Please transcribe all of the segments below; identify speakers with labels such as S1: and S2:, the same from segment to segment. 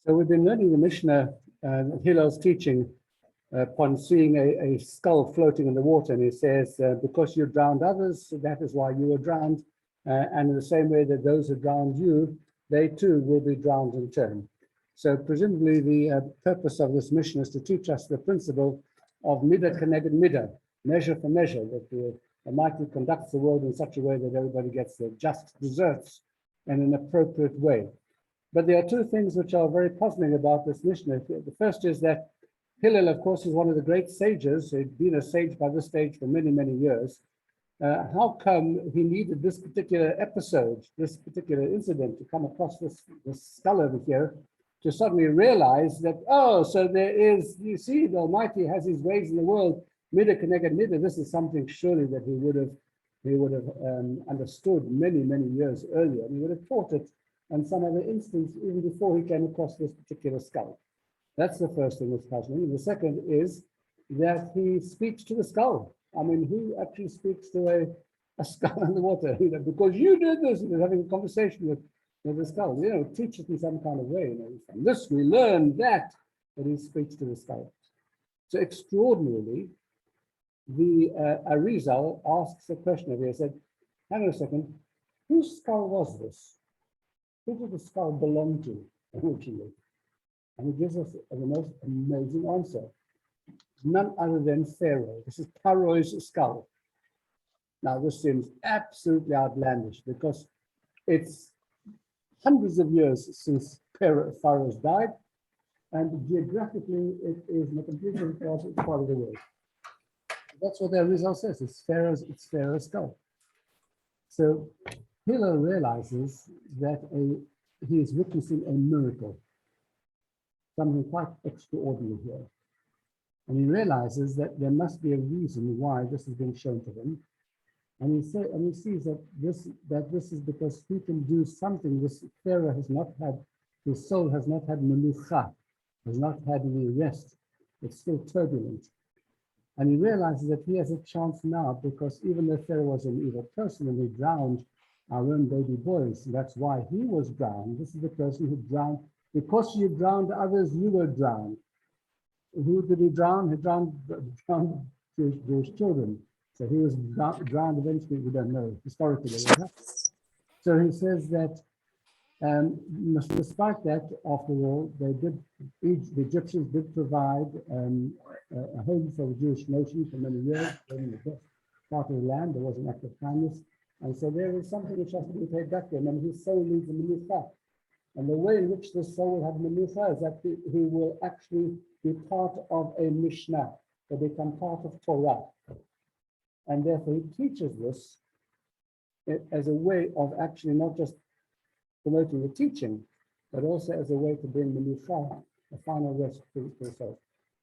S1: So we've been learning the Mishnah, Hillel's teaching upon seeing a skull floating in the water, and he says, because you drowned others, that is why you were drowned, and in the same way that those who drowned you, they too will be drowned in turn. So presumably the purpose of this mission is to teach us the principle of midah keneged midah, measure for measure, that the Almighty conducts the world in such a way that everybody gets their just deserts in an appropriate way. But there are two things which are very puzzling about this Mishnah. The first is that Hillel, of course, is one of the great sages. He'd been a sage by this stage for many, many years. How come he needed this particular episode, this particular incident, to come across this skull over here, to suddenly realize that, oh, so there is, you see, the Almighty has his ways in the world, midah keneged midah. This is something surely that he would have understood many, many years earlier. He would have taught it on some other instance even before he came across this particular skull. That's the first thing that's puzzling. And the second is that he speaks to the skull. I mean, who actually speaks to a skull in the water? You know, because you did this, and having a conversation with the skull. You know, teach it in some kind of way. You know, from this we learn that he speaks to the skull. So extraordinarily, the Arizal asks a question of you. He said, hang on a second, whose skull was this? Who did the skull belong to originally? And he gives us the most amazing answer. None other than Pharaoh. This is Paro's skull. Now, this seems absolutely outlandish because it's hundreds of years since Pharaoh's died, and geographically, it is in a completely different part of the world. That's what their result says. It's Pharaoh's skull. So Hillel realizes that he is witnessing a miracle, something quite extraordinary here. And he realizes that there must be a reason why this has been shown to him. And he sees that this is because he can do something this Pharaoh has not had, his soul has not had menucha, has not had any rest. It's still turbulent. And he realizes that he has a chance now because even though Pharaoh was an evil person and he drowned our own baby boys, and that's why he was drowned. This is the person who drowned. Because you drowned others, you were drowned. Who did he drown? He drowned Jewish children. So he was drowned eventually, we don't know, historically. So he says that despite that, after all, the Egyptians did provide a home for the Jewish nation for many years. In the best part of the land, there was an act of kindness. And so there is something which has to be paid back to him, and his soul needs a menucha. And the way in which the soul will have menucha is that he will actually be part of a Mishnah, to become part of Torah. And therefore he teaches this as a way of actually not just promoting the teaching, but also as a way to bring menucha, a final rest to the soul.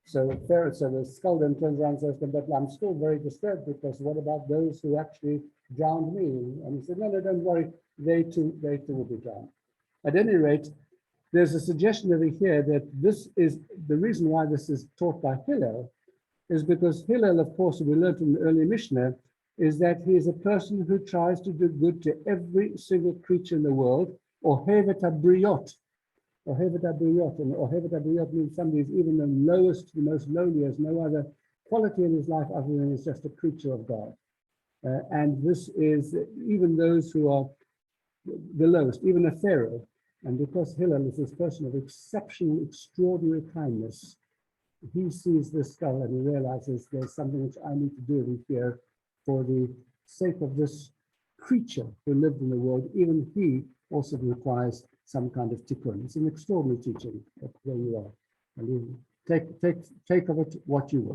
S1: So the skull then turns around and says, but I'm still very disturbed because what about those who actually drowned me? And he said, no, don't worry, they too will be drowned. At any rate, there's a suggestion over here that this is the reason why this is taught by Hillel, is because Hillel, of course, we learned in the early Mishnah, is that he is a person who tries to do good to every single creature in the world, or hevet habriot. Or hevet habriot, and or hevet habriot means somebody who's even the lowest, the most lowly, has no other quality in his life other than he's just a creature of God. And this is even those who are the lowest, even a Pharaoh. And because Hillel is this person of exceptional, extraordinary kindness, he sees this skull and he realizes there's something which I need to do over here for the sake of this creature who lived in the world. Even he also requires some kind of tikkun. It's an extraordinary teaching, but there you are. And you take of it what you will.